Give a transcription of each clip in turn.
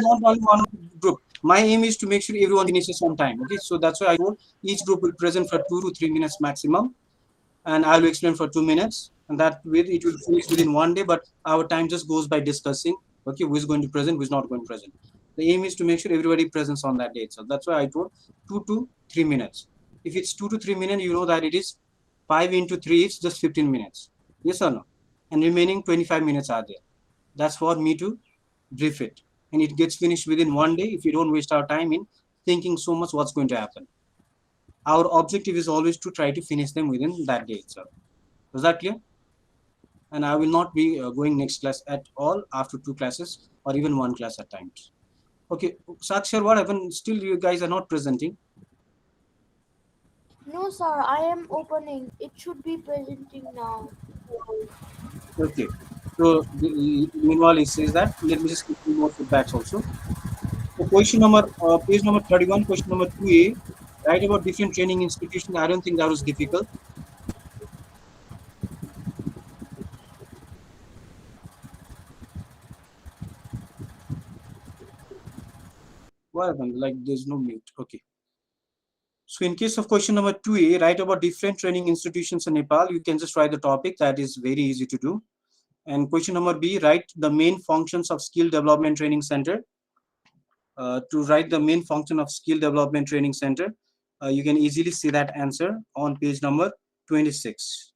not only one group. My aim is to make sure everyone finishes on time. Okay, so that's why I told each group will present for 2 to 3 minutes maximum, and I will explain for 2 minutes, and that way it will finish within one day. But our time just goes by discussing. Okay, who is going to present, who is not going to present. The aim is to make sure everybody presents on that day. So that's why I told 2 to 3 minutes. If it's 2 to 3 minutes, you know that it is 5 into 3. It's just 15 minutes. Yes or no? And remaining 25 minutes are there. That's for me to brief it, and it gets finished within one day if we don't waste our time in thinking so much what's going to happen. Our objective is always to try to finish them within that day itself. Is that clear? And I will not be going next class at all after two classes or even one class at times. Okay, Sakshar, what happened? Still you guys are not presenting. No, sir, I am opening. It should be presenting now. Okay, so meanwhile it says that, let me just give you more feedbacks also. So question number page number 31, question number 2a, write about different training institutions. I don't think that was difficult. What happened? Like there's no mute. Okay. So in case of question number 2a, write about different training institutions in Nepal. You can just write the topic. That is very easy to do. And question number B, write the main functions of skill development training center. To write the main function of skill development training center, you can easily see that answer on page number 26.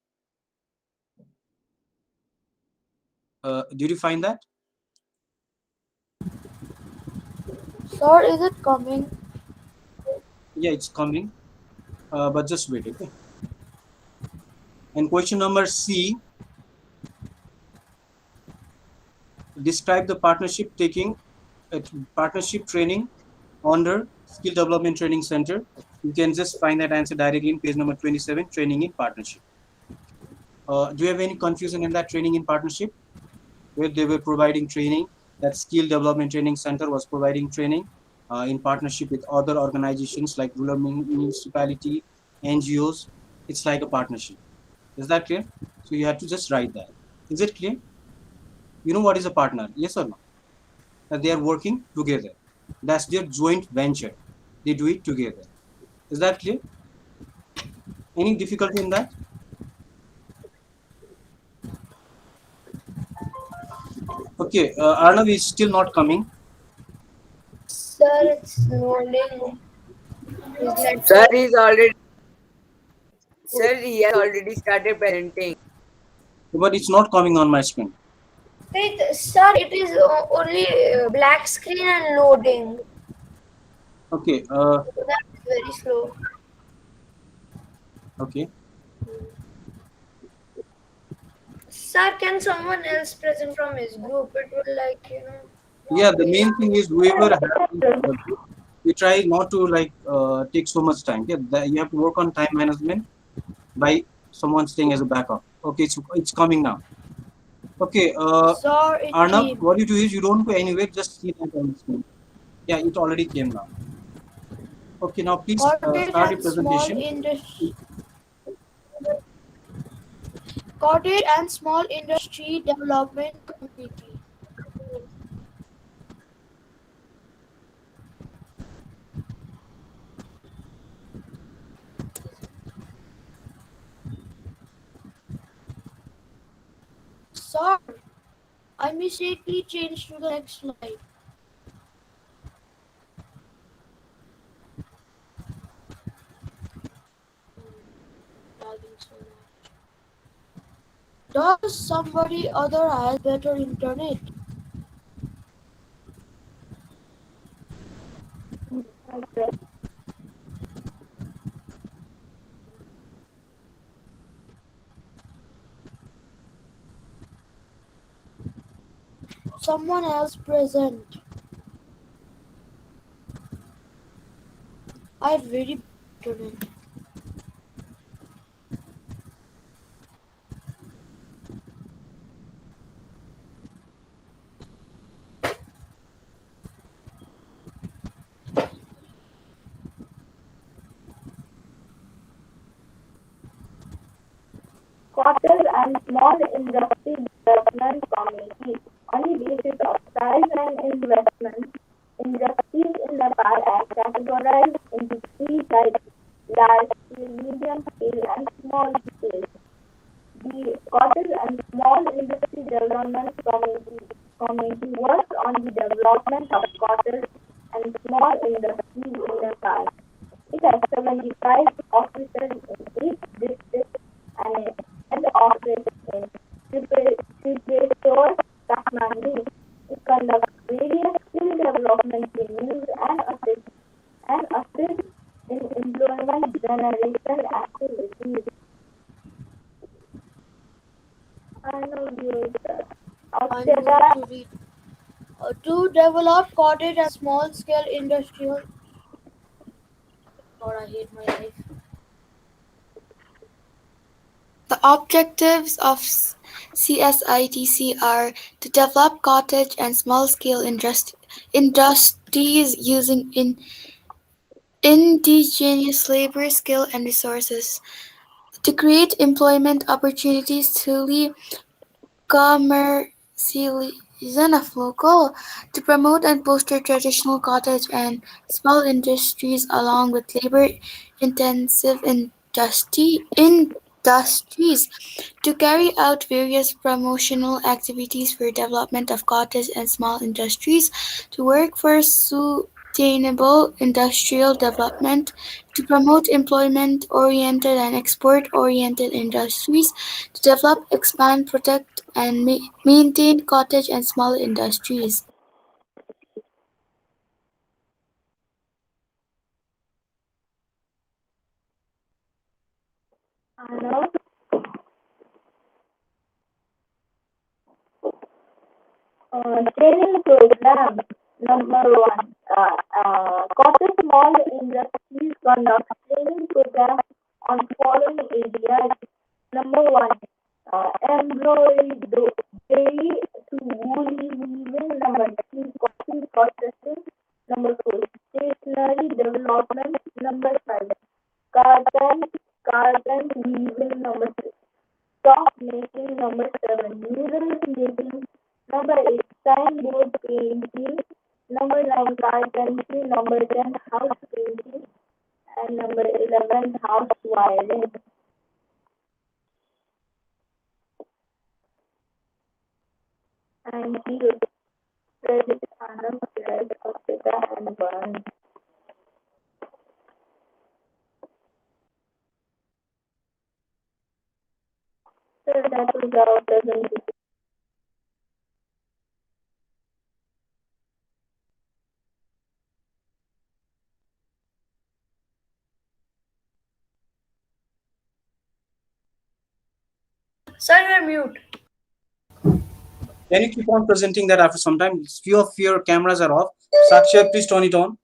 Did you find that? Sir, is it coming? Yeah, it's coming. But just wait, okay? And question number C, describe the partnership training under skill development training center. You can just find that answer directly in page number 27, training in partnership. Do you have any confusion in that training in partnership, where they were providing training, that skill development training center was providing training in partnership with other organizations like rural municipality, NGOs? It's like a partnership. Is that clear? So you have to just write that. Is it clear? You know what is a partner? Yes or no? That they are working together. That's their joint venture. They do it together. Is that clear? Any difficulty in that? Okay, Arnav is still not coming. Sir, it's loading. His Sir network. is already Sir, he has already started presenting. But it's not coming on my screen. Wait, sir, it is only black screen and loading. Okay, That's very slow. okay. Sir, can someone else present from his group? It would Yeah, not the waste. main thing is whoever has, we try not to like take so much time. Yeah, you have to work on time management by someone staying as a backup. Okay, it's coming now. Okay, Sir, it Arnav, came. what you do is you don't go anywhere, just see that on the screen. Yeah, it already came now. Okay, now please Cottage start your and small presentation. industry. Cottage and small industry development committee. Sir, I mistakenly changed to the next slide. Lagging so much. Does somebody other has better internet? Someone else present. I have very bad internet. Cottage and Small Industry Development Committee on the basis of size and investment categorized into three types: large scale, medium scale, and small scale. The cottage and small industry development committee works on the development of cottage and small industries in the past. It has 75 officers in each district and a head office in Tripur, Kathmandu. It conducts various skill development reviews and assists in employment generation activities. I know you I'm going Occupational to read. To develop cottage and small scale industrial. God, I hate my life. The objectives of CSITC are to develop cottage and small-scale industries using indigenous labor, skill, and resources, to create employment opportunities through commercialization of local, to promote and foster traditional cottage and small industries along with labor-intensive industries, to carry out various promotional activities for development of cottage and small industries, to work for sustainable industrial development, to promote employment-oriented and export-oriented industries, to develop, expand, protect, and maintain cottage and small industries. training program. Number one, corporate small industries conduct training program on following areas. Number one, embroidery to woolly weaving. Number three, coffee processing. Number four, stationery development. Number five, carpet carpet weaving. Number six, clock making. Number seven, murals making. Number eight, signboard painting. Number nine, carpentry. Number 10, house painting. And number 11, house wiring. And he spread his arms, spread of and burn. So that was our presentation. Sir, you're mute. Can you keep on presenting that after some time? Few of your cameras are off. Sakshar, please turn it on.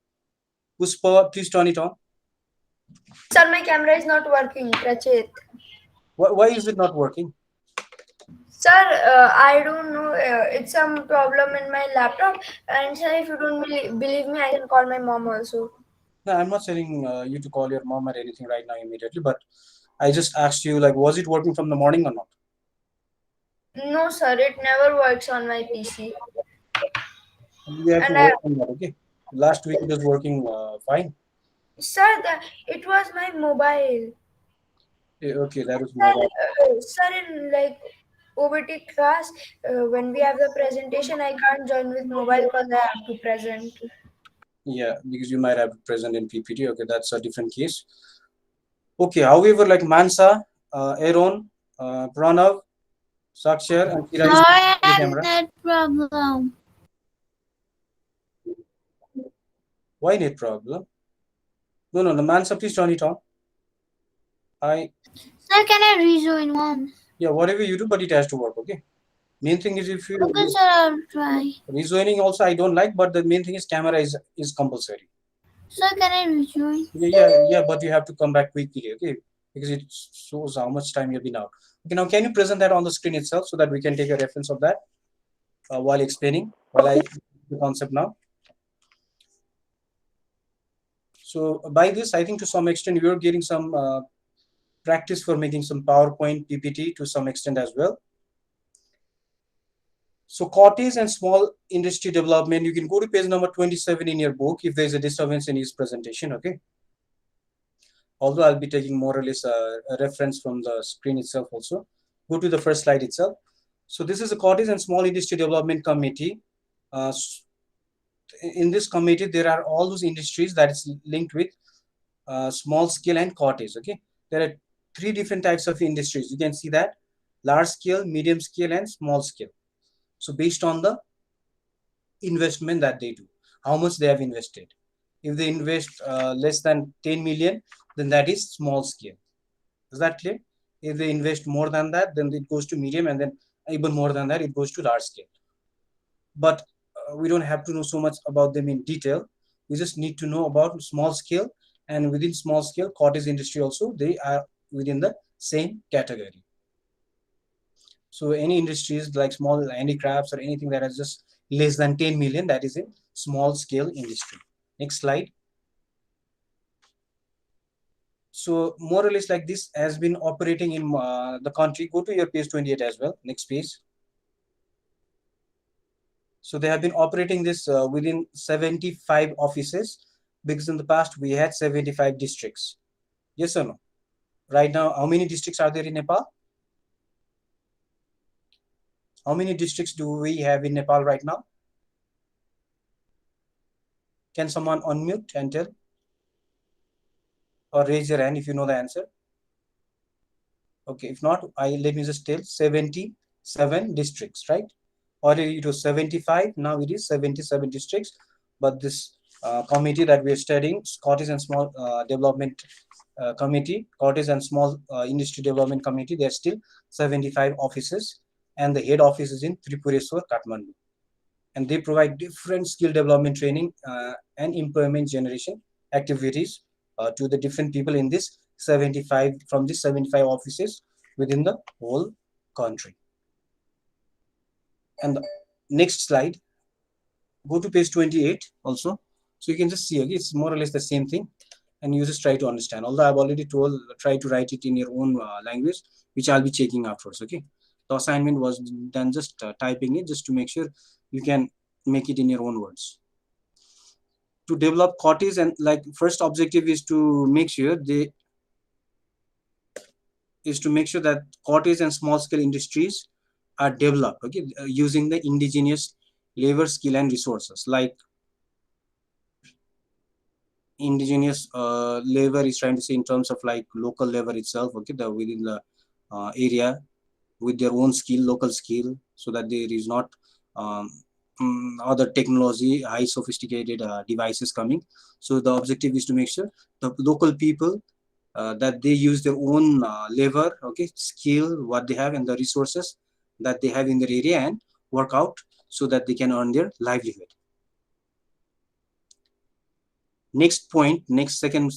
Puspa, please turn it on. Sir, my camera is not working. Prachit. Why is it not working? Sir, I don't know. It's some problem in my laptop. And sir, if you don't believe me, I can call my mom also. No, I'm not telling you to call your mom or anything right now immediately, but I just asked you, like, was it working from the morning or not? No, sir, it never works on my PC. You have to And work on that, okay? Last week it was working fine. sir, it was my mobile. Okay, that was Sir, mobile. sir, in like OBT class, when we have the presentation, I can't join with mobile because I have to present. Yeah, because you might have it present in PPT. Okay, that's a different case. Okay, however, like Mansa, Aaron, Pranav, Sakshar, and Kira is the camera. Net problem. Why net problem? No, no, no, Mansa, please turn it on. Sir, can I rejoin one? Yeah, whatever you do, but it has to work, okay? Main thing is if you Okay, sir, I'll try. rejoining also I don't like, but the main thing is camera is compulsory. Sir, can I rejoin? Yeah, but you have to come back quickly, okay? Because it shows how much time you've been out. Okay, now can you present that on the screen itself so that we can take a reference of that while explaining, while I the concept now. So by this, I think to some extent you're getting some practice for making some PowerPoint PPT to some extent as well. So cottage and small industry development, you can go to page number 27 in your book if there's a disturbance in his presentation, okay? Although I'll be taking more or less a reference from the screen itself also. Go to the first slide itself. So this is a cottage and small industry development committee. Uh, in this committee, there are all those industries that is linked with small scale and cottage, okay? There are three different types of industries. You can see that large scale, medium scale, and small scale. So based on the investment that they do, how much they have invested. If they invest less than 10 million, then that is small scale. Is that clear? If they invest more than that, then it goes to medium, and then even more than that, it goes to large scale. But we don't have to know so much about them in detail. We just need to know about small scale, and within small scale, cottage industry also, they are within the same category. So any industries like small handicrafts or anything that is just less than 10 million, that is a small scale industry. Next slide. So more or less like this has been operating in the country. Go to your page 28 as well. Next page. So they have been operating this within 75 offices, because in the past we had 75 districts. Yes or no? Right now, how many districts are there in Nepal? How many districts do we have in Nepal right now? Can someone unmute and tell, or raise your hand if you know the answer? Okay, if not, let me just tell 77 districts, right? Already it was 75, now it is 77 districts. But this committee that we are studying, Scottish and Small Development Committee, Cottage and Small Industry Development Committee, there are still 75 offices, and the head office is in Tripureshwar, Kathmandu. And they provide different skill development training and employment generation activities to the different people in this 75, from these 75 offices within the whole country. And the next slide, go to page 28 also. So you can just see, okay, it's more or less the same thing, and you just try to understand. Although I've already told, try to write it in your own language, which I'll be checking afterwards, okay? The assignment was done just typing it, just to make sure you can make it in your own words. To develop cottage, and like first objective is to make sure that cottage and small scale industries are developed, okay, using the indigenous labor, skill, and resources. Like indigenous labor is trying to say in terms of like local labor itself, okay, the within the area, with their own skill, local skill, so that there is not um, other technology, high sophisticated devices coming. So the objective is to make sure the local people that they use their own labor, okay, skill, what they have, and the resources that they have in their area, and work out so that they can earn their livelihood. Next point, next second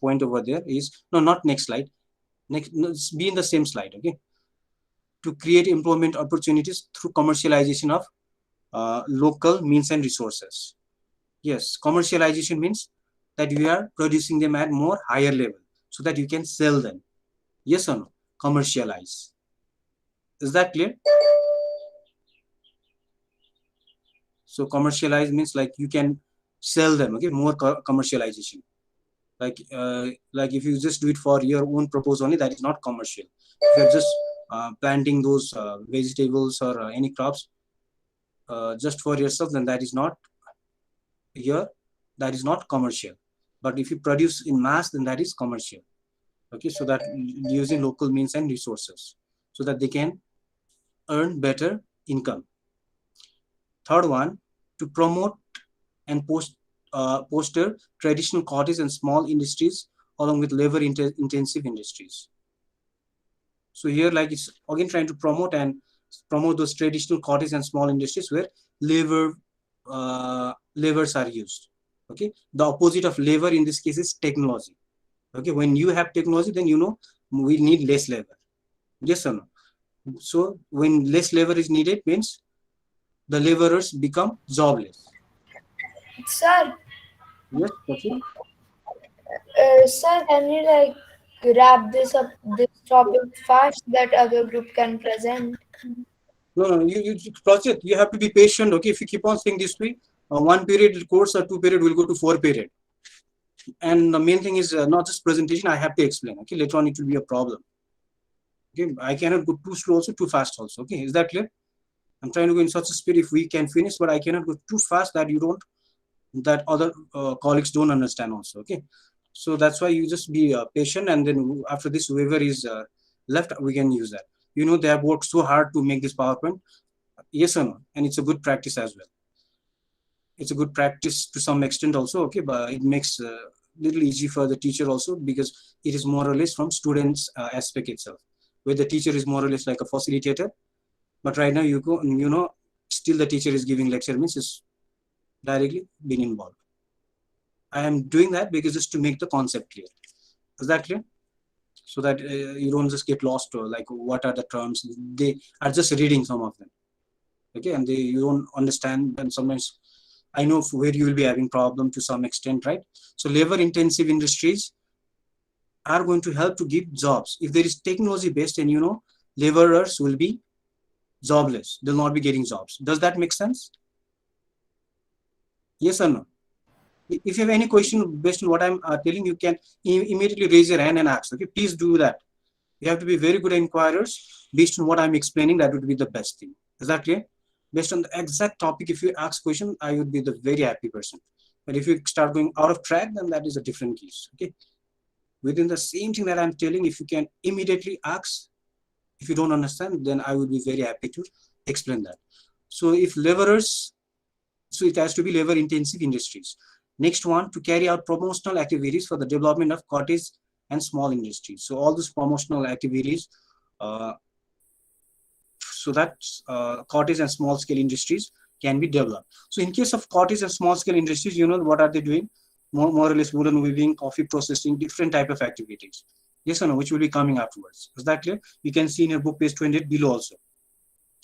point over there is, no, not next slide. Next, no, be in the same slide, okay. To create employment opportunities through commercialization of local means and resources. Yes, commercialization means that you are producing them at more higher level so that you can sell them. Yes or no? Commercialize. Is that clear? So commercialize means like you can sell them, okay, more commercialization. Like if you just do it for your own purpose only, that is not commercial. If you're just planting those vegetables or any crops just for yourself, then that is not here, that is not commercial. But if you produce in mass, then that is commercial, okay. So that using local means and resources so that they can earn better income. Third one, to promote and poster traditional cottage and small industries along with labor intensive industries. So here, like, it's again trying to promote those traditional cottage and small industries where labors are used. Okay, the opposite of labor in this case is technology. Okay, when you have technology, then you know we need less labor. Yes or no? So when less labor is needed, means the laborers become jobless. Sir, Yes, that's it. sir, can you like wrap this topic fast that other group can present? No, you project. You have to be patient. Okay, if you keep on saying this way, one period course or two period will go to four period. And the main thing is not just presentation. I have to explain. Okay, later on it will be a problem. Okay, I cannot go too slow also, too fast also. Okay, is that clear? I'm trying to go in such a speed if we can finish, but I cannot go too fast that you don't, that other colleagues don't understand also. Okay, so that's why you just be patient, and then after this, whoever is left, we can use that. You know, they have worked so hard to make this PowerPoint. Yes or no? And it's a good practice as well. It's a good practice to some extent also. Okay, but it makes little easy for the teacher also, because it is more or less from students aspect itself, where the teacher is more or less like a facilitator. But right now you go, you know, still the teacher is giving lecture, means is directly being involved. I am doing that because just to make the concept clear. Is that clear? So that you don't just get lost, or like what are the terms? They are just reading some of them. Okay, and you don't understand, and sometimes I know where you will be having problem to some extent, right? So labor intensive industries are going to help to give jobs. If there is technology based, and you know, laborers will be jobless. They'll not be getting jobs. Does that make sense? Yes or no? If you have any question based on what I'm telling, you can immediately raise your hand and ask. Okay, please do that. You have to be very good inquirers. Based on what I'm explaining, that would be the best thing. Is that clear? Based on the exact topic, if you ask question, I would be the very happy person. But if you start going out of track, then that is a different case. Okay. Within the same thing that I'm telling, if you can immediately ask, if you don't understand, then I would be very happy to explain that. So if laborers, so it has to be labor intensive industries. Next one, to carry out promotional activities for the development of cottage and small industries. So all these promotional activities, so that cottage and small scale industries can be developed. So in case of cottage and small scale industries, you know, what are they doing? More or less wooden weaving, coffee processing, different type of activities. Yes or no, which will be coming afterwards. Is that clear? You can see in your book page 28 below also.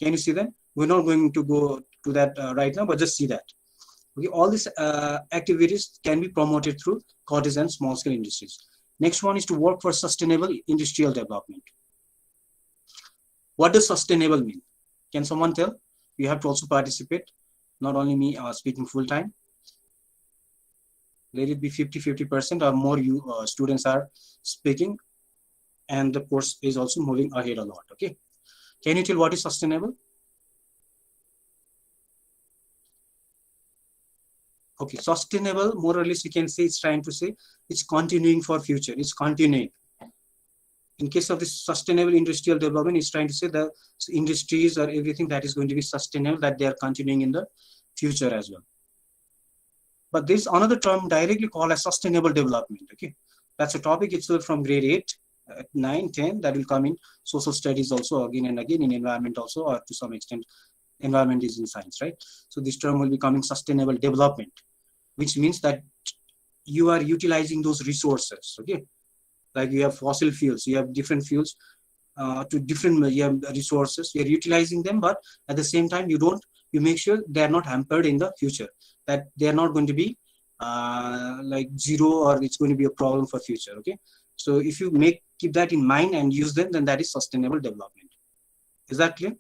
Can you see them? We're not going to go to that right now, but just see that. Okay, all these activities can be promoted through cottage and small scale industries. Next one is to work for sustainable industrial development. What does sustainable mean? Can someone tell? You have to also participate, not only me speaking full time. Let it be 50-50% or more you students are speaking, and the course is also moving ahead a lot. Okay, can you tell what is sustainable? Okay, sustainable, more or less you can say, it's trying to say it's continuing for future, it's continuing. In case of this sustainable industrial development, it's trying to say the industries or everything that is going to be sustainable, that they are continuing in the future as well. But there's another term directly called as sustainable development. Okay, that's a topic itself from grade 8, 9, 10, that will come in social studies also again and again, in environment also, or to some extent environment is in science, right? So this term will be coming sustainable development, which means that you are utilizing those resources. Okay, like you have fossil fuels, you have different fuels to different, you have resources, you're utilizing them, but at the same time you make sure they are not hampered in the future, that they are not going to be like zero, or it's going to be a problem for future. Okay, so if you keep that in mind and use them, then that is sustainable development. Is that clear?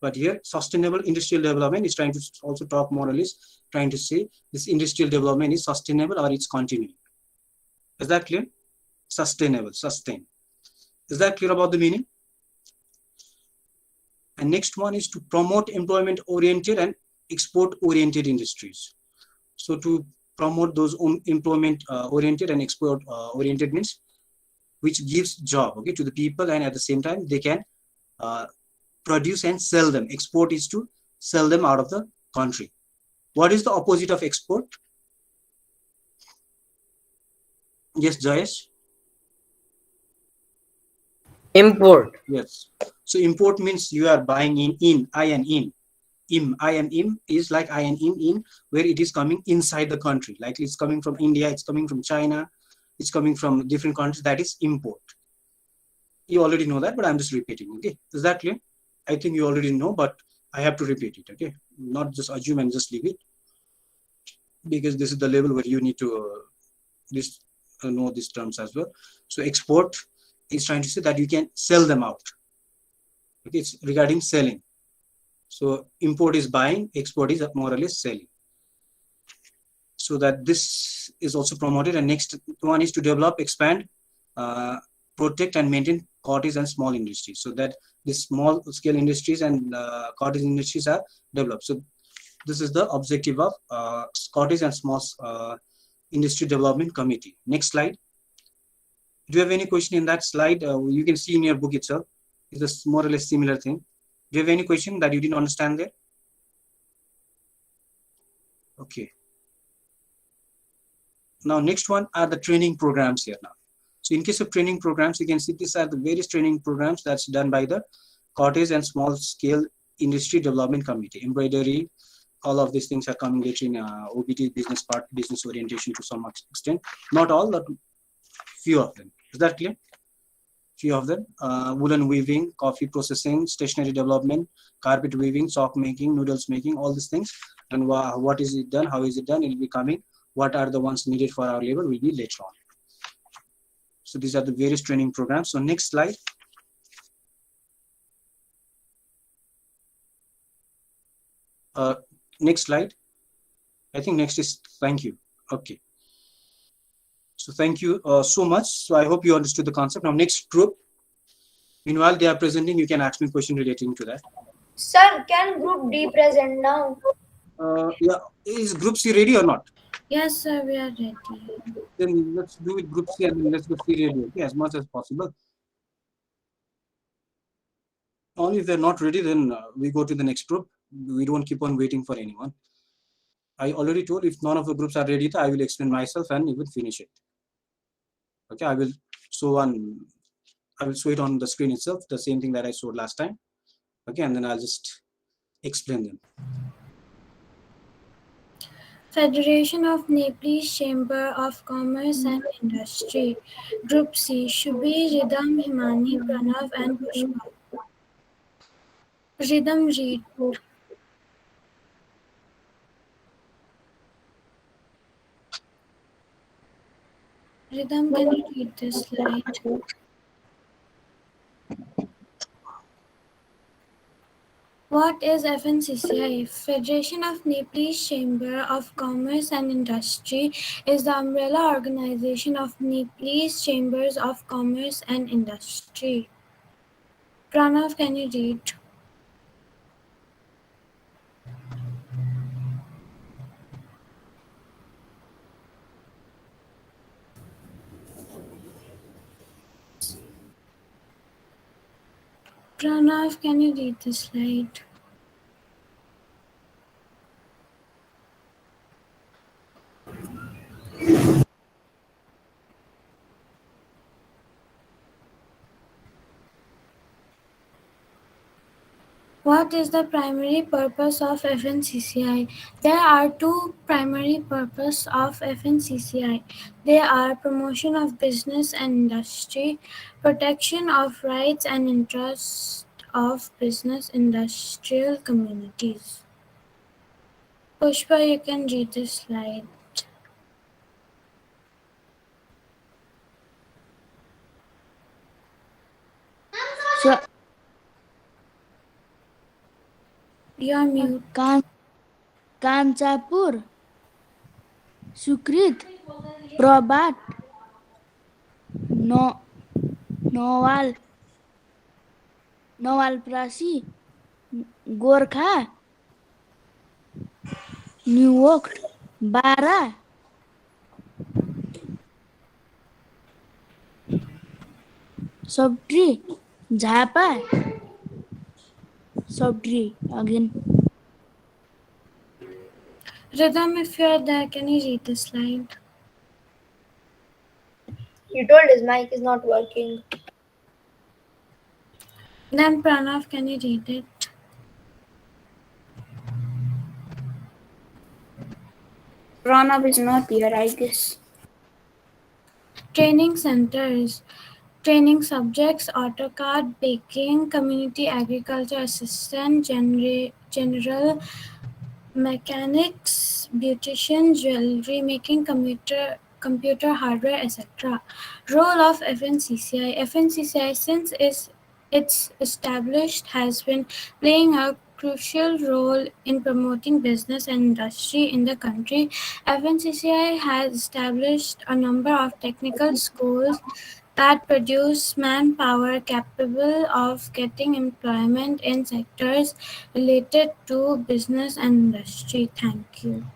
But here sustainable industrial development is trying to also talk more or less, trying to say this industrial development is sustainable or it's continuing. Is that clear? Sustainable, sustain. Is that clear about the meaning? And next one is to promote employment oriented and export oriented industries. So to promote those employment oriented and export oriented means which gives job, okay, to the people, and at the same time they can produce and sell them. Export is to sell them out of the country. What is the opposite of export? Yes, Jayesh? Import. Yes. So import means you are buying in, I and in. I and in is like I and in, where it is coming inside the country. Like it's coming from India, it's coming from China, it's coming from different countries. That is import. You already know that, but I'm just repeating. Okay, is that clear? I think you already know, but I have to repeat it. Okay, not just assume and just leave it, because this is the level where you need to know these terms as well. So export is trying to say that you can sell them out. Okay, it's regarding selling. So import is buying, export is more or less selling. So that this is also promoted. And next one is to develop, expand, uh, protect and maintain cottage and small industries, so that these small scale industries and cottage industries are developed. So this is the objective of cottage and small industry development committee. Next slide. Do you have any question in that slide? You can see in your book itself. It's a more or less similar thing. Do you have any question that you didn't understand there? Okay. Now, next one are the training programs here now. So in case of training programs, you can see these are the various training programs that's done by the cottage and small scale industry development committee. Embroidery, all of these things are coming later in OBT business part, business orientation to some extent. Not all, but few of them. Is that clear? Few of them. Woolen weaving, coffee processing, stationery development, carpet weaving, sock making, noodles making, all these things. And what is it done? How is it done? It will be coming. What are the ones needed for our labor will be later on. So these are the various training programs. So next slide. Next slide. I think next is thank you. Okay. So thank you so much. So I hope you understood the concept. Now next group. Meanwhile, they are presenting. You can ask me a question relating to that. Sir, can group D present now? Yeah, is group C ready or not? Yes, sir, we are ready. Then let's do it group C and then let's go C ready. Okay, as much as possible. Only if they're not ready, then we go to the next group. We don't keep on waiting for anyone. I already told if none of the groups are ready, I will explain myself and even finish it. Okay, I will show it on the screen itself, the same thing that I showed last time. Okay, and then I'll just explain them. Federation of Nepalese Chamber of Commerce and Industry. Group C, Shubhi, Ridham, Himani, Pranav, and Pushpa. Ridham, read. Ridham, can you read this slide? What is FNCCI? Federation of Nepalese Chamber of Commerce and Industry is the umbrella organization of Nepalese Chambers of Commerce and Industry. Pranav, can you read? Pranav, can you read the slide? What is the primary purpose of FNCCI? There are two primary purposes of FNCCI. They are promotion of business and industry, protection of rights and interests of business industrial communities. Pushpa, you can read this slide. So, You are mute. Kancapur, Sukrit, Probat, No, Noval, Novalprasi, Gorkha, Newark, Bara, Sobtree, Japa, Sobtree again. Rhythm, if you are there, can you read the slide? He told his mic is not working. Then Pranav, can you read it? Pranav is not here, I guess. Training centers. Training subjects: AutoCAD, baking, community agriculture assistant, general mechanics, beautician, jewelry making, computer hardware, etc. Role of FNCCI. FNCCI since its it's established has been playing a crucial role in promoting business and industry in the country. FNCCI has established a number of technical schools that produce manpower capable of getting employment in sectors related to business and industry. Thank you.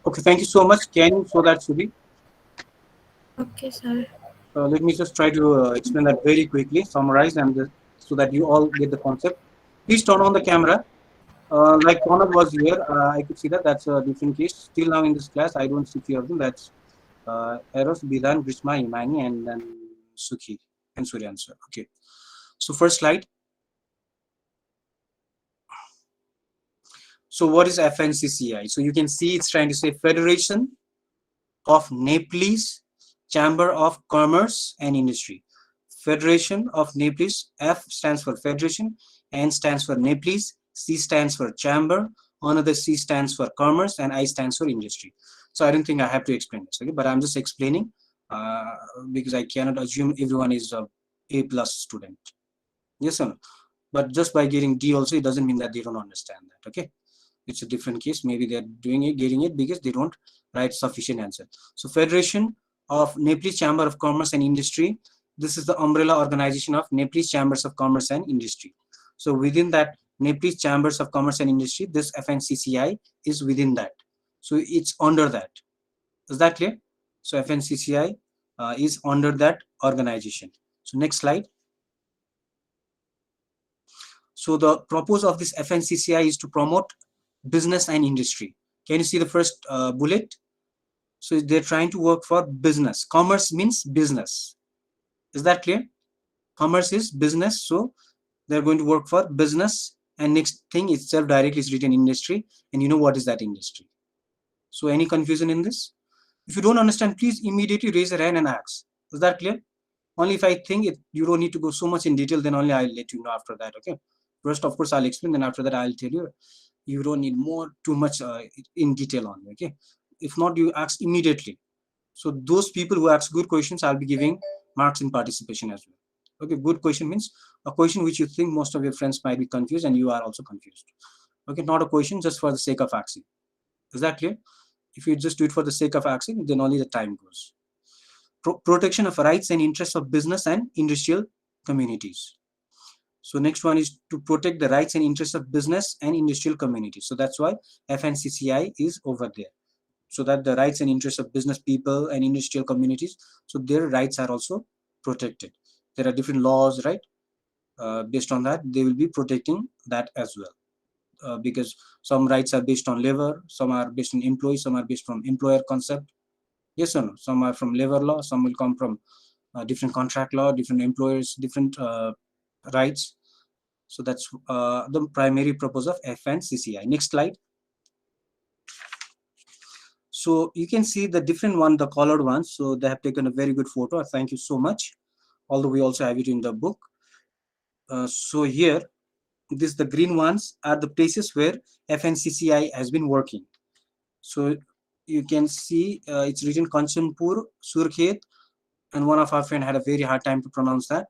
Okay, thank you so much. Can you show that, Subi? Okay, sir. Let me just try to explain that very quickly, summarize, and so that you all get the concept. Please turn on the camera. Like Conor was here, I could see that that's a different case. Still now in this class, I don't see three of them. That's Eros, Bidan, Grishma, Imani, and then Sukhi and Suryan, sir. Okay. So first slide. So what is FNCCI? So you can see it's trying to say Federation of Nepalese Chamber of Commerce and Industry. Federation of Nepalese. F stands for Federation, N stands for Nepalese, C stands for Chamber, another C stands for Commerce, and I stands for Industry. So I don't think I have to explain this, okay? But I'm just explaining uh, because I cannot assume everyone is a A+ student. Yes or no? But just by getting D also, it doesn't mean that they don't understand that, okay? It's a different case. Maybe they're doing it, getting it because they don't write sufficient answer. So Federation of Nepalese Chamber of Commerce and Industry. This is the umbrella organization of Nepalese Chambers of Commerce and Industry. So within that Nepalese Chambers of Commerce and Industry, this FNCCI is within that. So it's under that. Is that clear? So FNCCI is under that organization. So next slide. So the purpose of this FNCCI is to promote business and industry. Can you see the first bullet? So they're trying to work for business. Commerce means business. Is that clear? Commerce is business. So they're going to work for business. And next thing itself directly is written industry. And you know what is that industry? So any confusion in this? If you don't understand, please immediately raise your hand and ask. Is that clear? Only if I think you don't need to go so much in detail, then only I'll let you know after that. Okay. First, of course, I'll explain. Then after that, I'll tell you. You don't need more too much in detail on. Okay. If not, you ask immediately. So those people who ask good questions, I'll be giving marks in participation as well. Okay. Good question means a question which you think most of your friends might be confused and you are also confused. Okay. Not a question just for the sake of asking. Is that clear? If you just do it for the sake of asking, then only the time goes. Protection of rights and interests of business and industrial communities. So next one is to protect the rights and interests of business and industrial communities. So that's why FNCCI is over there. So that the rights and interests of business people and industrial communities, so their rights are also protected. There are different laws, right? Based on that, they will be protecting that as well. Because some rights are based on labor, some are based on employee, some are based from employer concept. Yes or no? Some are from labor law, some will come from different contract law, different employers, different rights. So that's the primary purpose of FNCCI. Next slide. So you can see the different one, the colored ones. So they have taken a very good photo. Thank you so much. Although we also have it in the book. So here, the green ones are the places where FNCCI has been working. So you can see it's written Kanchanpur, Surkhet, and one of our friend had a very hard time to pronounce that.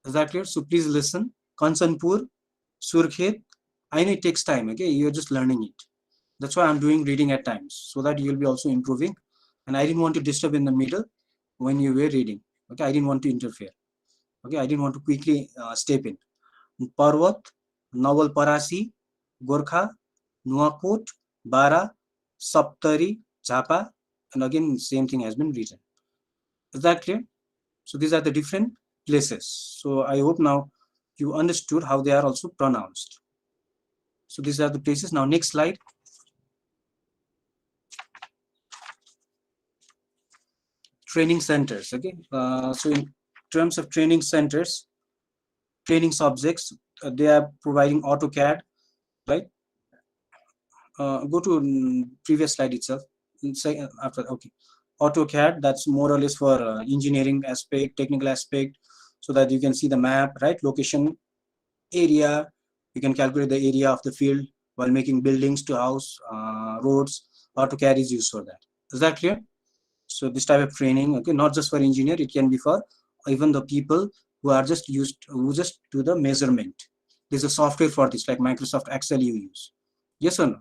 Is that clear? So please listen. Kanchanpur, Surkhet. I know it takes time, okay? You're just learning it. That's why I'm doing reading at times, so that you'll be also improving. And I didn't want to disturb in the middle when you were reading. Okay, I didn't want to interfere. Okay, I didn't want to quickly step in. Parvat, Nawal Parasi, Gorkha, Nuakot, Bara, Saptari, Japa, and again same thing has been written. Is that clear? So these are the different places. So I hope now you understood how they are also pronounced. So these are the places. Now next slide. Training centers. Okay. So in terms of training centers, training subjects, they are providing AutoCAD, right? Go to previous slide itself. After, okay. AutoCAD, that's more or less for engineering aspect, technical aspect, so that you can see the map, right? Location, area, you can calculate the area of the field while making buildings to house, roads. AutoCAD is used for that. Is that clear? So this type of training, okay, not just for engineer, it can be for even the people who are just who just do the measurement. There's a software for this, like Microsoft Excel you use. Yes or no?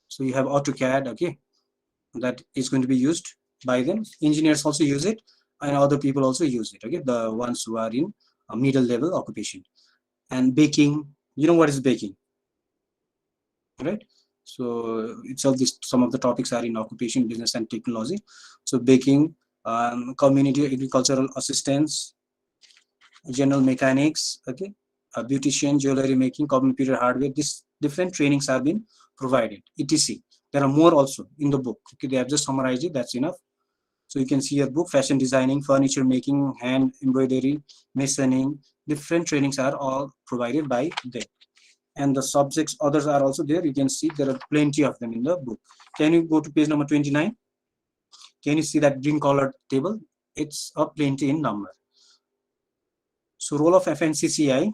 So you have AutoCAD, okay, that is going to be used by them. Engineers also use it, and other people also use it, okay, the ones who are in a middle level occupation. And baking, you know what is baking, right? So it's all this, some of the topics are in occupation, business and technology. So baking, community agricultural assistance, general mechanics, okay, beautician, jewelry making, computer hardware. These different trainings have been provided, etc. There are more also in the book. Okay, they have just summarized it. That's enough. So you can see your book: fashion designing, furniture making, hand embroidery, masoning. Different trainings are all provided by them. And the subjects others are also there. You can see there are plenty of them in the book. Can you go to page number 29? Can you see that green colored table? It's a plenty in number. So role of FNCCI,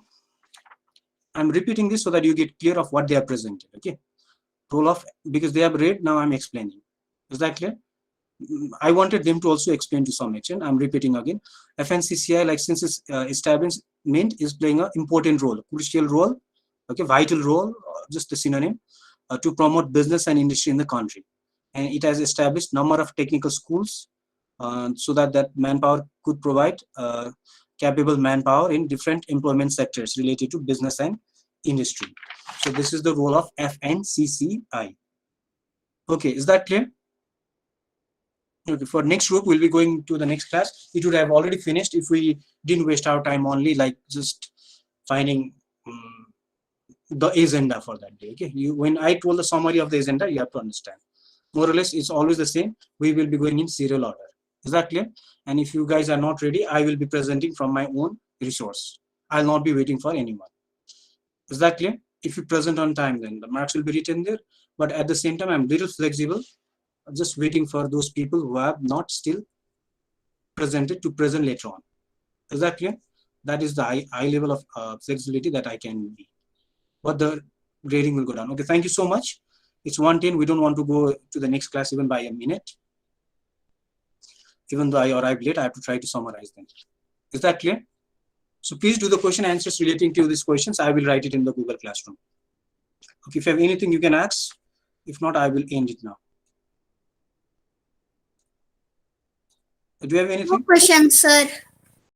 I'm repeating this so that you get clear of what they are presented. Okay, role of, because they have read, now I'm explaining. Is that clear? I wanted them to also explain to some extent. I'm repeating again. FNCCI, like since its establishment, is playing an important role, crucial role, okay, vital role, just the synonym, to promote business and industry in the country. And it has established number of technical schools so that that manpower could provide capable manpower in different employment sectors related to business and industry. So this is the role of FNCCI. Okay, is that clear? Okay, for next group, we'll be going to the next class. It would have already finished if we didn't waste our time only like just finding the agenda for that day. Okay, when I told the summary of the agenda, you have to understand. More or less, it's always the same. We will be going in serial order. Is that clear? And if you guys are not ready, I will be presenting from my own resource. I'll not be waiting for anyone. Is that clear? If you present on time, then the marks will be written there. But at the same time, I'm little flexible, just waiting for those people who have not still presented to present later on. Is that clear? That is the high level of flexibility that I can be. But the grading will go down. Okay, thank you so much. It's 1:10. We don't want to go to the next class even by a minute. Even though I arrived late, I have to try to summarize them. Is that clear? So please do the question answers relating to these questions. I will write it in the Google Classroom. Okay, if you have anything, you can ask. If not, I will end it now. Do you have anything? No question, sir.